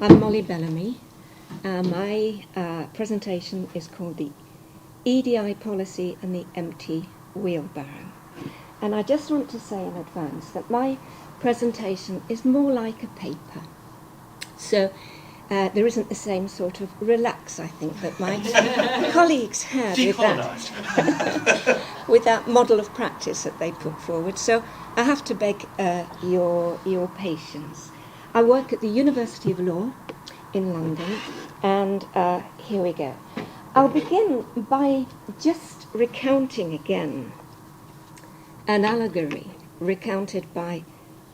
I'm Molly Bellamy. My presentation is called the EDI Policy and the Empty Wheelbarrow. And I just want to say in advance that my presentation is more like a paper. So there isn't the same sort of relax, I think, that my colleagues had with that model of practice that they put forward. So I have to beg your patience. I work at the University of Law in London, and here we go. I'll begin by just recounting again an allegory recounted by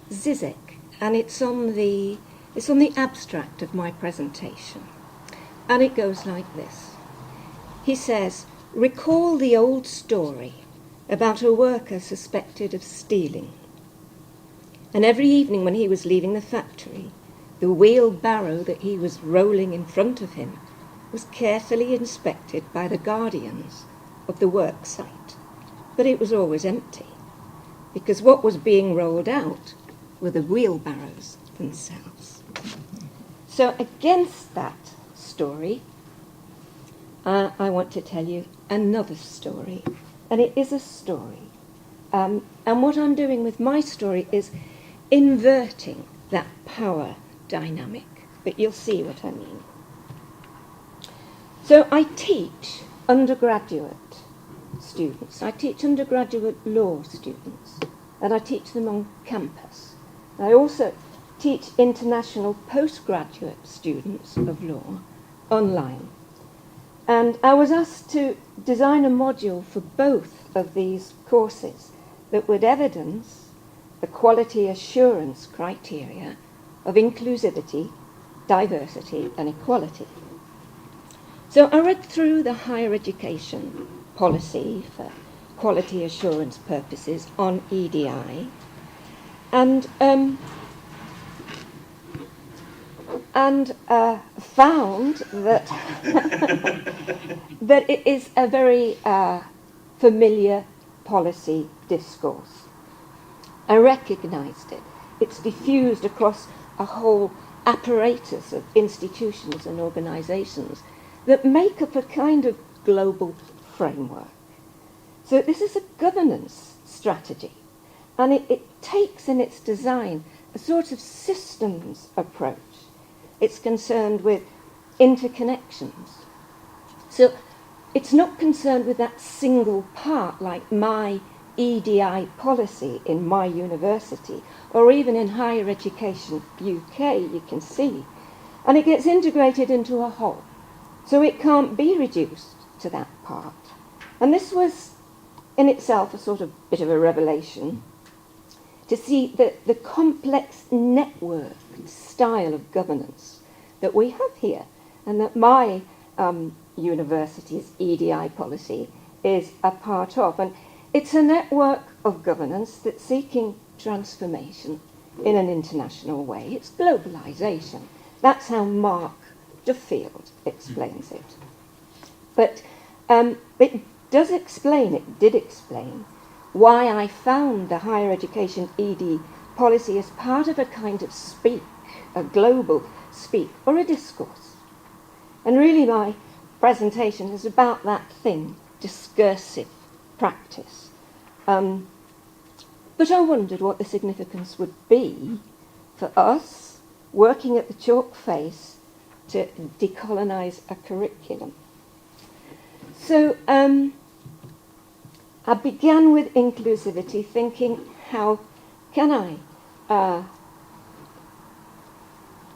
Zizek, and it's on the abstract of my presentation. And it goes like this. He says, recall the old story about a worker suspected of stealing. And every evening when he was leaving the factory, the wheelbarrow that he was rolling in front of him was carefully inspected by the guardians of the work site. But it was always empty, because what was being rolled out were the wheelbarrows themselves. So against that story, I want to tell you another story. And it is a story. And what I'm doing with my story is inverting that power dynamic. But you'll see what I mean. So I teach undergraduate students. I teach undergraduate law students. And I teach them on campus. I also teach international postgraduate students of law online. And I was asked to design a module for both of these courses that would evidence the quality assurance criteria of inclusivity, diversity, and equality. So I read through the higher education policy for quality assurance purposes on EDI, and found that that it is a very familiar policy discourse. I recognised it. It's diffused across a whole apparatus of institutions and organisations that make up a kind of global framework. So this is a governance strategy, and it takes in its design a sort of systems approach. It's concerned with interconnections. So it's not concerned with that single part like my EDI policy in my university, or even in higher education UK, you can see. And it gets integrated into a whole. So it can't be reduced to that part. And this was in itself a sort of bit of a revelation, to see the complex network style of governance that we have here, and that my university's EDI policy is a part of. And it's a network of governance that's seeking transformation in an international way. It's globalisation. That's how Mark Duffield explains it. But it did explain why I found the higher education ED policy as part of a kind of speak, a global speak, or a discourse. And really my presentation is about that thing, discursive practice. But I wondered what the significance would be for us working at the chalk face to decolonise a curriculum. So I began with inclusivity, thinking, how can I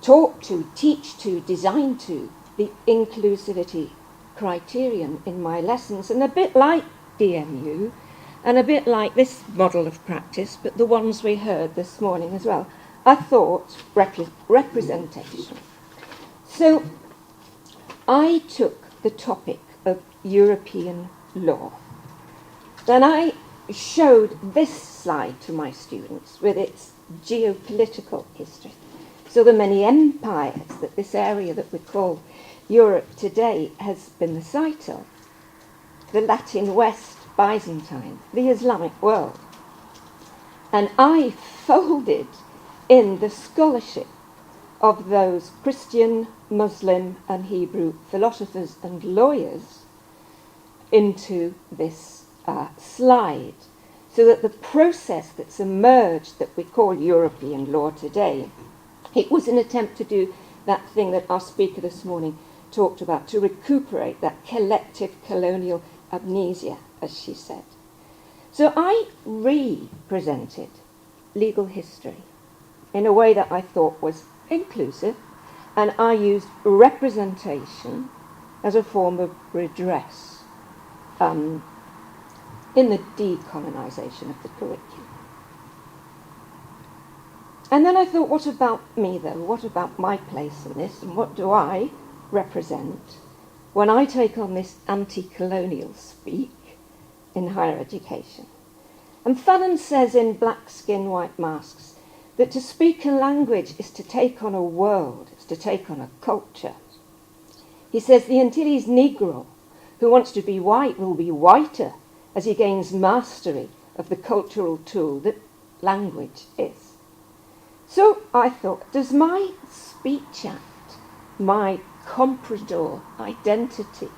talk to, teach to, design to the inclusivity criterion in my lessons? And a bit like DMU, and a bit like this model of practice, but the ones we heard this morning as well, I thought representation. So I took the topic of European law. Then I showed this slide to my students with its geopolitical history. So the many empires that this area that we call Europe today has been the site of. The Latin West, Byzantine, the Islamic world. And I folded in the scholarship of those Christian, Muslim and Hebrew philosophers and lawyers into this slide, so that the process that's emerged that we call European law today, it was an attempt to do that thing that our speaker this morning talked about, to recuperate that collective colonial amnesia, as she said. So I represented legal history in a way that I thought was inclusive, and I used representation as a form of redress in the decolonisation of the curriculum. And then I thought, what about me, though? What about my place in this? And what do I represent when I take on this anti-colonial speak in higher education? And Fanon says in Black Skin, White Masks that to speak a language is to take on a world, it's to take on a culture. He says the Antilles Negro who wants to be white will be whiter as he gains mastery of the cultural tool that language is. So I thought, does my speech act, my comprador identity,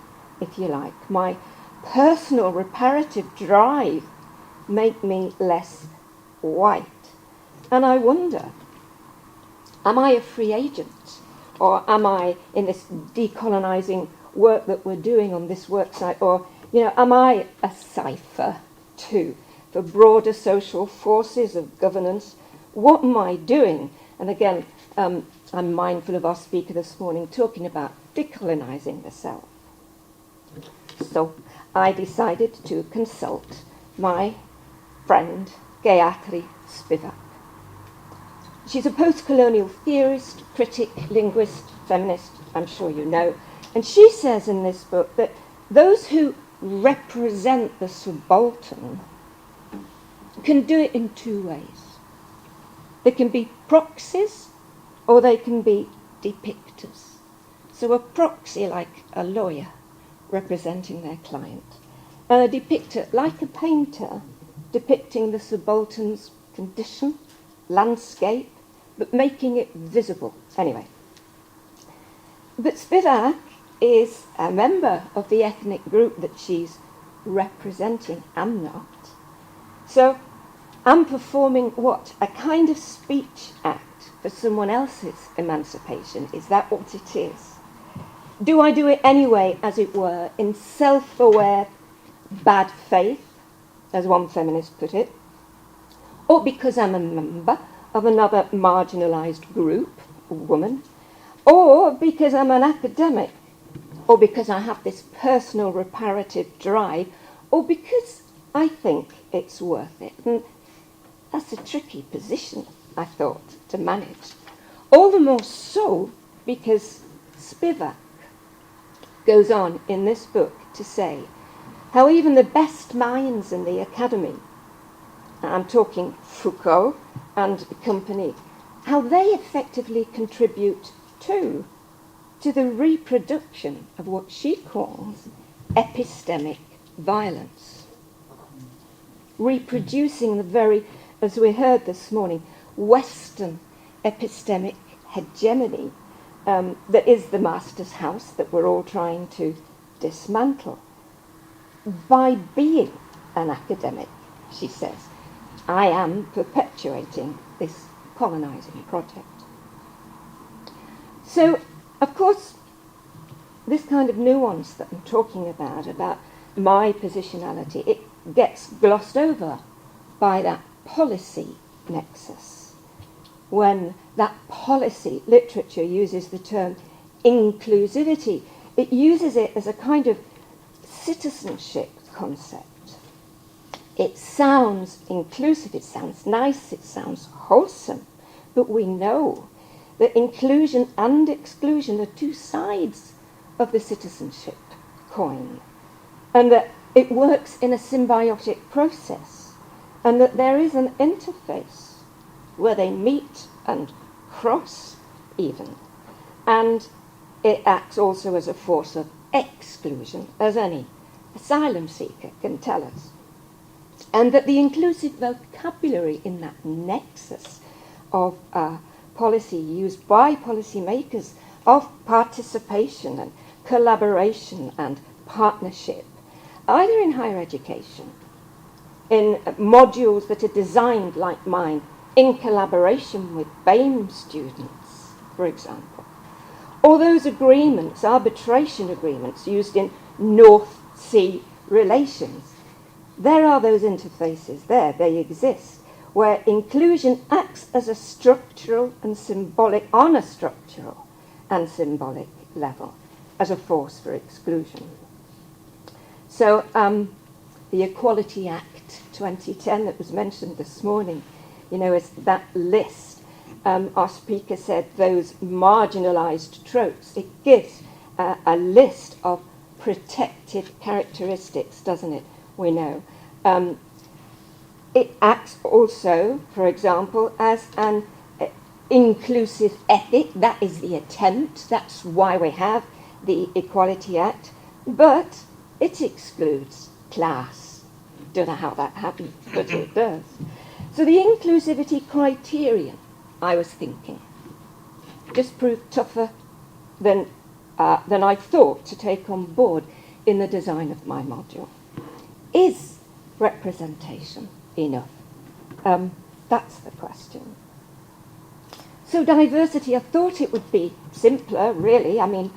if you like, my personal reparative drive make me less white? And I wonder, am I a free agent? Or am I, in this decolonising work that we're doing on this work site, or, am I a cipher too for broader social forces of governance? What am I doing? And again, I'm mindful of our speaker this morning talking about decolonising the self. So I decided to consult my friend Gayatri Spivak. She's a post-colonial theorist, critic, linguist, feminist, I'm sure you know. And she says in this book that those who represent the subaltern can do it in two ways. They can be proxies or they can be depictors. So a proxy, like a lawyer representing their client, and a depictor, like a painter, depicting the subaltern's condition, landscape, but making it visible. Anyway. But Spivak is a member of the ethnic group that she's representing. I'm not. So I'm performing what? A kind of speech act for someone else's emancipation. Is that what it is? Do I do it anyway, as it were, in self-aware bad faith, as one feminist put it, or because I'm a member of another marginalised group, a woman, or because I'm an academic, or because I have this personal reparative drive, or because I think it's worth it? And that's a tricky position, I thought, to manage. All the more so because Spivak goes on in this book to say how even the best minds in the academy, I'm talking Foucault and company, how they effectively contribute to the reproduction of what she calls epistemic violence. Reproducing the very, as we heard this morning, Western epistemic hegemony that is the master's house that we're all trying to dismantle. By being an academic, she says, I am perpetuating this colonising project. So, of course, this kind of nuance that I'm talking about my positionality, it gets glossed over by that policy nexus. When that policy literature uses the term inclusivity, it uses it as a kind of citizenship concept. It sounds inclusive, it sounds nice, it sounds wholesome, but we know that inclusion and exclusion are two sides of the citizenship coin, and that it works in a symbiotic process, and that there is an interface where they meet and cross even, and it acts also as a force of exclusion, as any asylum seeker can tell us. And that the inclusive vocabulary in that nexus of policy used by policymakers of participation and collaboration and partnership, either in higher education, in modules that are designed like mine in collaboration with BAME students, for example, or those agreements, arbitration agreements used in North Sea relations. There are those interfaces there, they exist, where inclusion acts as a structural and symbolic, on a structural and symbolic level, as a force for exclusion. So the Equality Act 2010 that was mentioned this morning, is that list. Our speaker said those marginalised tropes. It gives a list of protected characteristics, doesn't it? We know. It acts also, for example, as an inclusive ethic. That is the attempt. That's why we have the Equality Act. But it excludes class. Don't know how that happens, but it does. So the inclusivity criterion, I was thinking, just proved tougher than I thought to take on board in the design of my module. Is representation enough? That's the question. So diversity, I thought it would be simpler, really. I mean,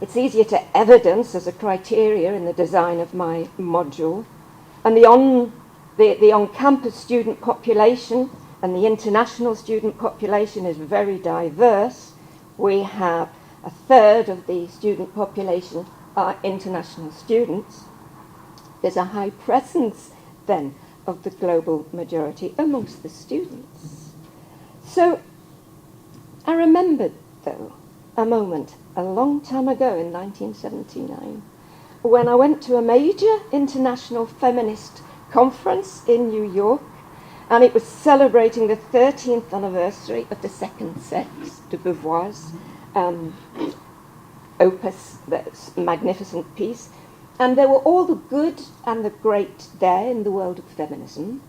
it's easier to evidence as a criteria in the design of my module. And the on-campus student population and the international student population is very diverse. We have a third of the student population are international students. There's a high presence, then, of the global majority amongst the students. So I remembered, though, a moment a long time ago in 1979 when I went to a major international feminist conference in New York, and it was celebrating the 13th anniversary of the Second Sex, de Beauvoir's opus, that magnificent piece. And there were all the good and the great there in the world of feminism.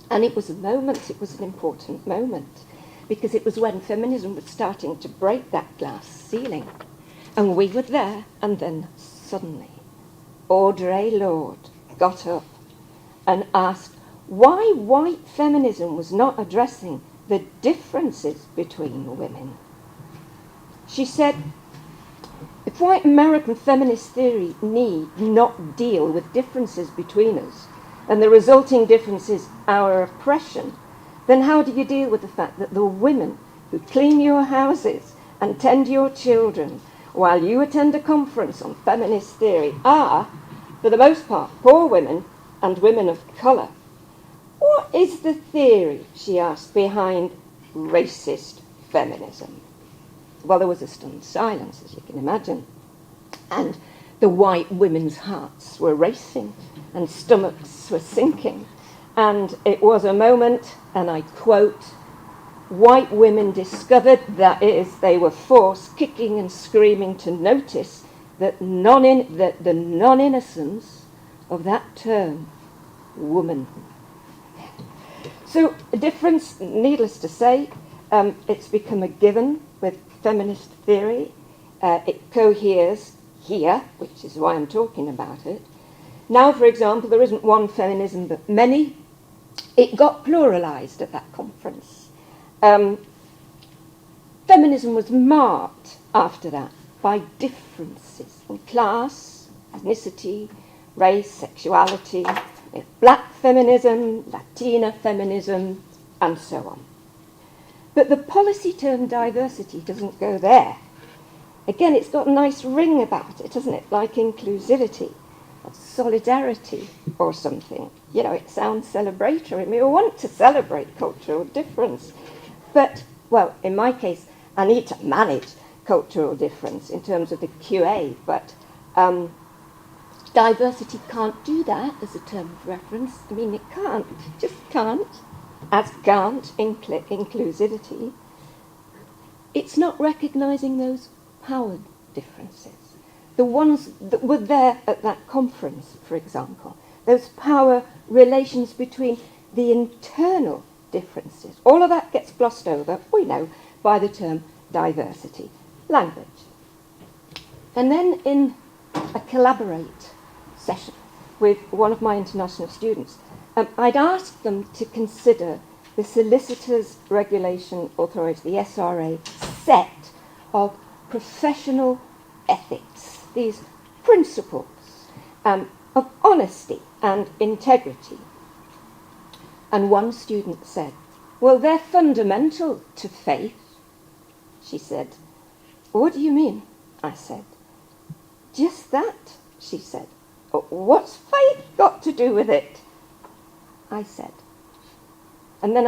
And it was a moment, it was an important moment, because it was when feminism was starting to break that glass ceiling. And we were there, and then suddenly Audre Lorde got up and asked why white feminism was not addressing the differences between women. She said, if white American feminist theory need not deal with differences between us, and the resulting difference is our oppression, then how do you deal with the fact that the women who clean your houses and tend your children while you attend a conference on feminist theory are, for the most part, poor women and women of colour? What is the theory, she asked, behind racist feminism? Well, there was a stunned silence, as you can imagine. And the white women's hearts were racing and stomachs were sinking. And it was a moment, and I quote, white women discovered, that is, they were forced, kicking and screaming, to notice that the non-innocence of that term, woman. So a difference, needless to say, it's become a given with feminist theory. It coheres here, which is why I'm talking about it. Now, for example, there isn't one feminism but many. It got pluralized at that conference. Feminism was marked after that by differences in class, ethnicity, race, sexuality, black feminism, Latina feminism, and so on. But the policy term diversity doesn't go there. Again, it's got a nice ring about it, doesn't it? Like inclusivity, or solidarity, or something. It sounds celebratory. We want to celebrate cultural difference. But, well, in my case, I need to manage cultural difference in terms of the QA, but diversity can't do that as a term of reference. I mean, it can't. It just can't. As can't inclusivity. It's not recognising those power differences. The ones that were there at that conference, for example, those power relations between the internal differences. All of that gets glossed over, we know, by the term diversity, language. And then in a collaborate session with one of my international students, I'd asked them to consider the Solicitors Regulation Authority, the SRA, set of professional ethics, these principles of honesty and integrity. And one student said, well, they're fundamental to faith. She said, what do you mean? I said, just that, she said. What's faith got to do with it? I said. And then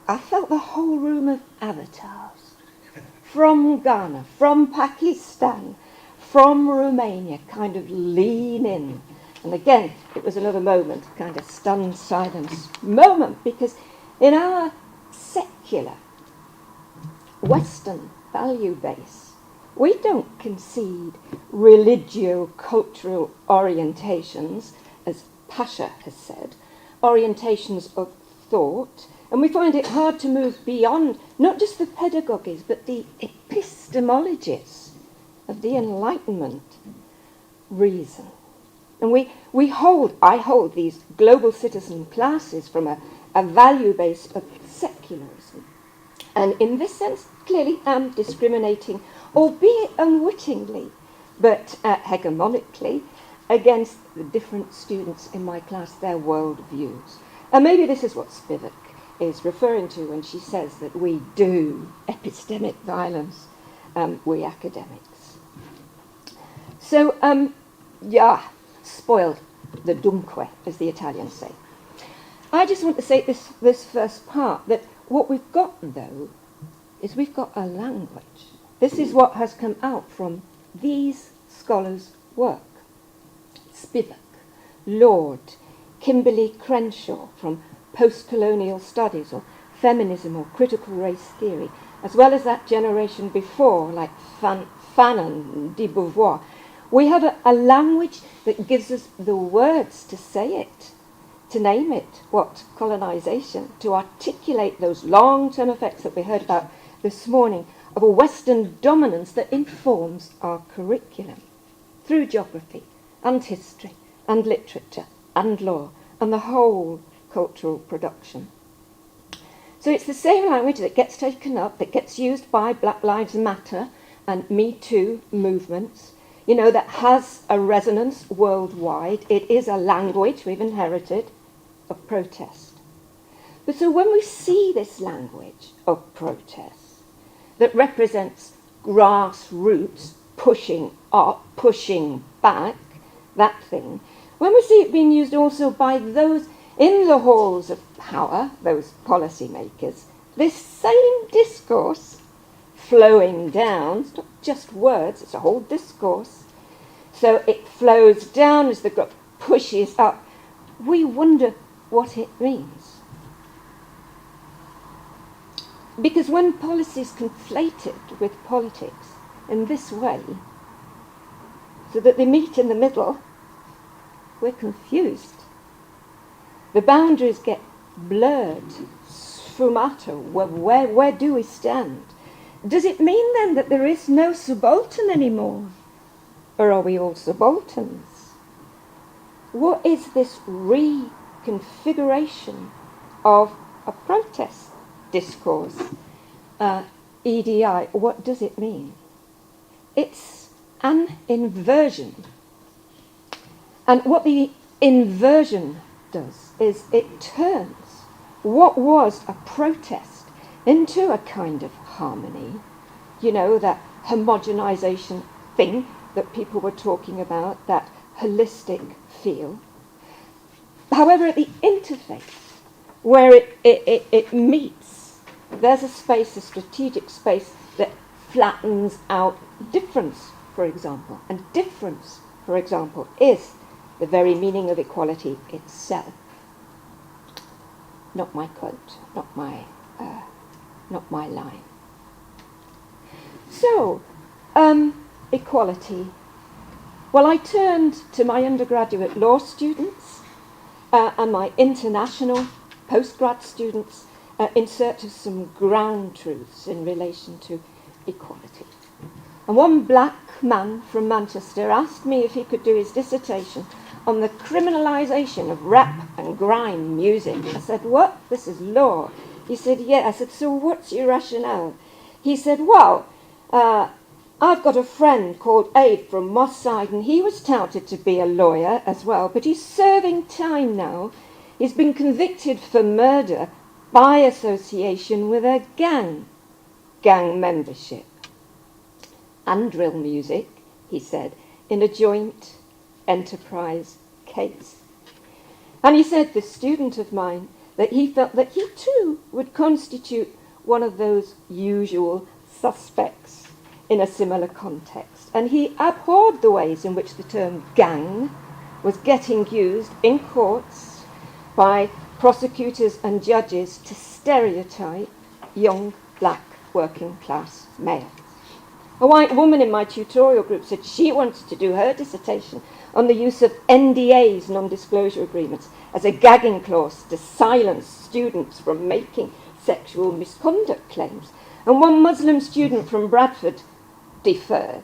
I felt the whole room of avatars from Ghana, from Pakistan, from Romania kind of lean in. And again, it was another moment, kind of stunned silence moment, because in our secular Western value base, we don't concede religio-cultural orientations, as Pasha has said, orientations of thought, and we find it hard to move beyond not just the pedagogies, but the epistemologies of the Enlightenment reason. And I hold these global citizen classes from a value base of secularism. And in this sense, clearly am discriminating, albeit unwittingly, but hegemonically, against the different students in my class, their world views. And maybe this is what Spivak is referring to when she says that we do epistemic violence, we academics. So, spoiled the dunque, as the Italians say. I just want to say this first part, that what we've got, though, is we've got a language. This is what has come out from these scholars' work. Spivak, Lord, Kimberly Crenshaw from post-colonial studies or feminism or critical race theory, as well as that generation before, like Fanon, de Beauvoir. We have a language that gives us the words to say it, to name it, what? Colonisation, to articulate those long-term effects that we heard about this morning of a Western dominance that informs our curriculum through geography and history and literature and law and the whole cultural production. So it's the same language that gets taken up, that gets used by Black Lives Matter and Me Too movements, you know, that has a resonance worldwide. It is a language we've inherited of protest. But so when we see this language of protest that represents grassroots pushing up, pushing back, that thing, when we see it being used also by those in the halls of power, those policymakers, this same discourse flowing down, it's not just words, it's a whole discourse. So it flows down as the group pushes up. We wonder what it means. Because when policy is conflated with politics in this way, so that they meet in the middle, we're confused. The boundaries get blurred, sfumato. Where do we stand? Does it mean then that there is no subaltern anymore? Or are we all subalterns? What is this reconfiguration of a protest discourse? EDI, what does it mean? It's an inversion. And what the inversion does is it turns what was a protest into a kind of harmony, you know, that homogenization thing that people were talking about, that holistic feel. However, at the interface, where it meets, there's a space, a strategic space, that flattens out difference, for example. And difference, for example, is the very meaning of equality itself. Not my quote, not my line. So, equality. Well, I turned to my undergraduate law students and my international postgrad students in search of some ground truths in relation to equality. And one black man from Manchester asked me if he could do his dissertation on the criminalisation of rap and grime music. I said, what? This is law. He said, yeah. I said, so what's your rationale? He said, well, I've got a friend called Abe from Moss Side, and he was touted to be a lawyer as well, but he's serving time now. He's been convicted for murder by association with a gang membership. And drill music, he said, in a joint enterprise case. And he said, this student of mine, that he felt that he too would constitute one of those usual suspects in a similar context. And he abhorred the ways in which the term gang was getting used in courts by prosecutors and judges to stereotype young black working class males. A white woman in my tutorial group said she wanted to do her dissertation on the use of NDAs, non-disclosure agreements, as a gagging clause to silence students from making sexual misconduct claims. And one Muslim student from Bradford deferred.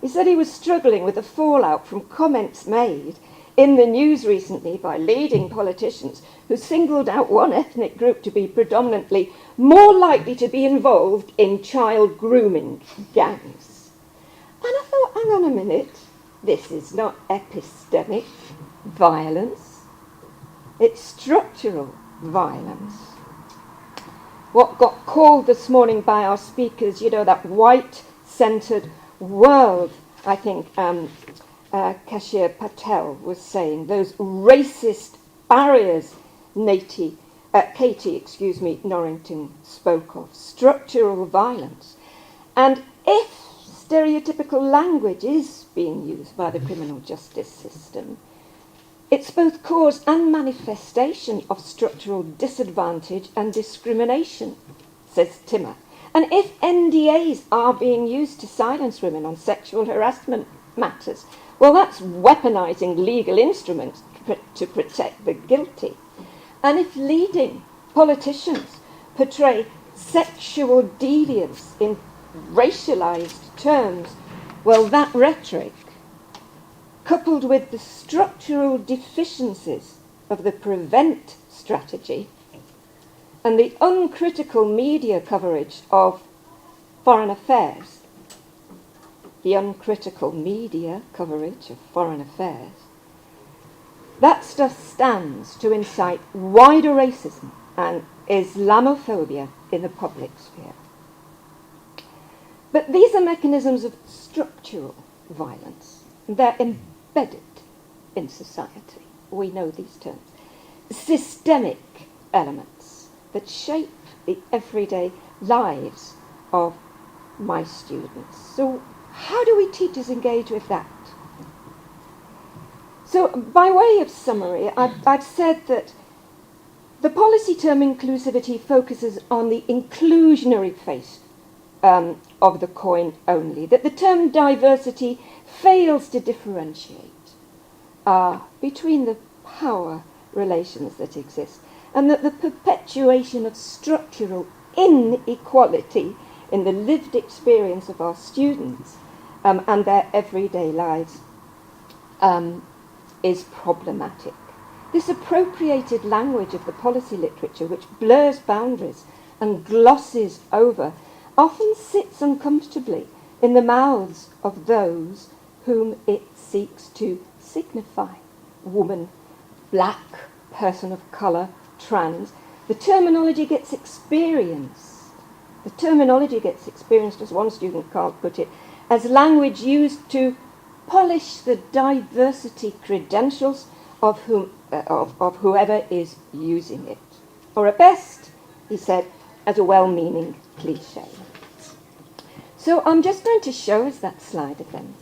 He said he was struggling with the fallout from comments made in the news recently by leading politicians who singled out one ethnic group to be predominantly more likely to be involved in child grooming gangs. And I thought, hang on a minute, this is not epistemic violence, it's structural violence. What got called this morning by our speakers, that white-centred world, I think Kashir Patel was saying, those racist barriers Katie Norrington spoke of, structural violence. And if stereotypical language is being used by the criminal justice system, it's both cause and manifestation of structural disadvantage and discrimination, says Timmer. And if NDAs are being used to silence women on sexual harassment matters, well, that's weaponising legal instruments to protect the guilty. And if leading politicians portray sexual deviance in racialised terms, well, that rhetoric, coupled with the structural deficiencies of the prevent strategy and the uncritical media coverage of foreign affairs, that stuff stands to incite wider racism and Islamophobia in the public sphere. But these are mechanisms of structural violence. They're embedded in society. We know these terms. Systemic elements that shape the everyday lives of my students. So how do we teachers engage with that? So by way of summary, I've said that the policy term inclusivity focuses on the inclusionary face of the coin only, that the term diversity fails to differentiate between the power relations that exist, and that the perpetuation of structural inequality in the lived experience of our students and their everyday lives is problematic. This appropriated language of the policy literature, which blurs boundaries and glosses over, often sits uncomfortably in the mouths of those whom it seeks to signify. Woman, black, person of colour, trans. The terminology gets experienced. The terminology gets experienced, as one student can't put it, as language used to polish the diversity credentials of whoever is using it. Or at best, he said, as a well-meaning cliché. So I'm just going to show us that slide again.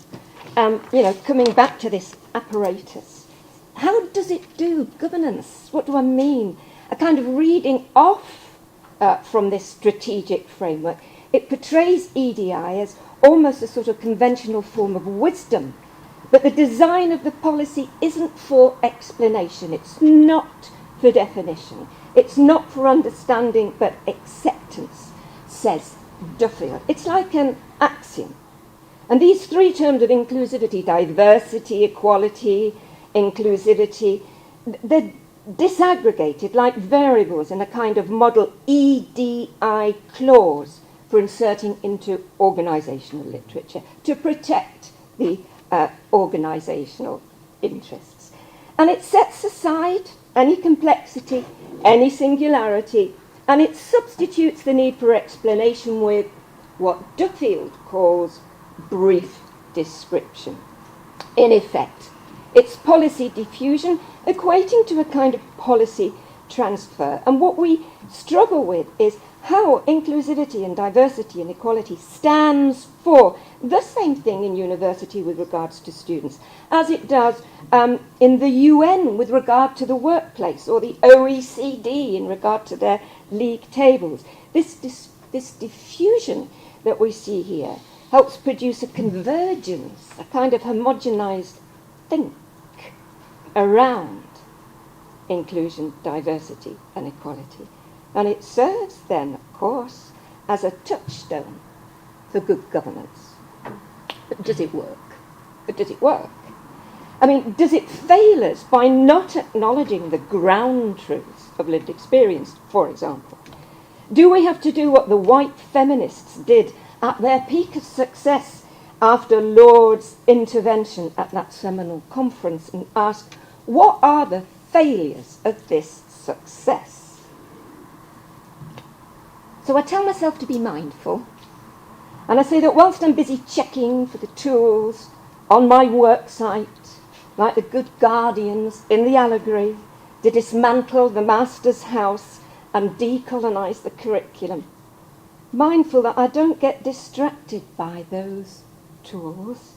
Coming back to this apparatus. How does it do governance? What do I mean? A kind of reading off from this strategic framework. It portrays EDI as almost a sort of conventional form of wisdom. But the design of the policy isn't for explanation. It's not for definition. It's not for understanding but acceptance, says Duffield. It's like an axiom. And these three terms of inclusivity, diversity, equality, inclusivity, they're disaggregated like variables in a kind of model EDI clause for inserting into organisational literature to protect the organisational interests. And it sets aside any complexity, any singularity, and it substitutes the need for explanation with what Duffield calls brief description. In effect, it's policy diffusion equating to a kind of policy transfer. And what we struggle with is how inclusivity and diversity and equality stands for the same thing in university with regards to students as it does in the UN with regard to the workplace, or the OECD in regard to their league tables. This diffusion that we see here helps produce a convergence, a kind of homogenized think around inclusion, diversity, and equality. And it serves then, of course, as a touchstone for good governance. But does it work? But does it work? I mean, does it fail us by not acknowledging the ground truths of lived experience, for example? Do we have to do what the white feminists did at their peak of success after Lord's intervention at that seminal conference and ask, what are the failures of this success? So I tell myself to be mindful, and I say that whilst I'm busy checking for the tools on my work site, like the good guardians in the allegory, to dismantle the master's house and decolonise the curriculum, mindful that I don't get distracted by those tools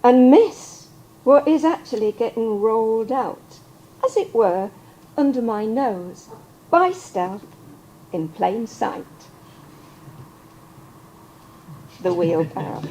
and miss what is actually getting rolled out, as it were, under my nose, by stealth, in plain sight. The wheelbarrow.